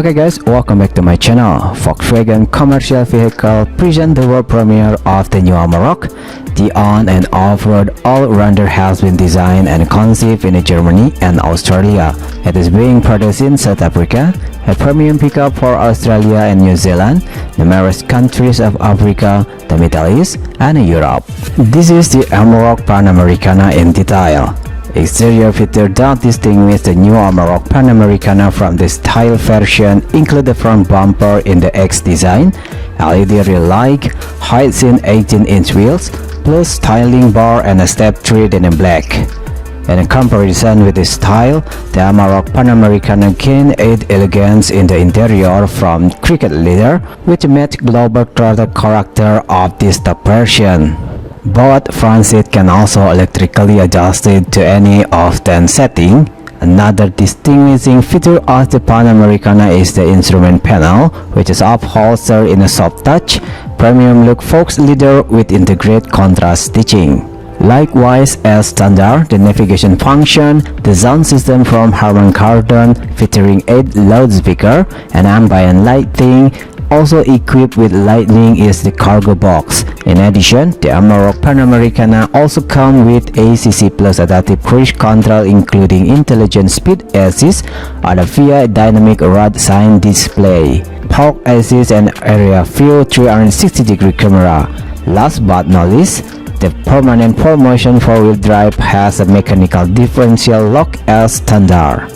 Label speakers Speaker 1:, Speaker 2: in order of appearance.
Speaker 1: Okay guys, welcome back to my channel. Volkswagen commercial vehicle present the world premiere of the new Amarok. The on and off-road all-rounder has been designed and conceived in Germany and Australia. It is being produced in South Africa, a premium pickup for Australia and New Zealand, numerous countries of Africa, the Middle East, and Europe. This is the Amarok PanAmericana in detail. Exterior features that distinguish the new Amarok PanAmericana from the style version include the front bumper in the X design, LED rear light, height-seen 18-inch wheels, plus styling bar and a step tread in black. In comparison with this style, the Amarok PanAmericana gained added elegance in the interior from cricket leather, which match global product character of this top version. Both front seats can also electrically adjusted to any of them setting. Another distinguishing feature of the PanAmericana is the instrument panel, which is upholstered in a soft touch, premium look Fox leather with integrated contrast stitching. Likewise, as standard, the navigation function, the sound system from Harman Kardon featuring 8 loudspeakers and ambient lighting, also equipped with lighting is the cargo box. In addition, the Amarok PanAmericana also comes with ACC Plus adaptive cruise control including intelligent speed assist and via dynamic road sign display, park assist and area view 360-degree camera. Last but not least, the permanent 4-motion 4-wheel drive has a mechanical differential lock as standard.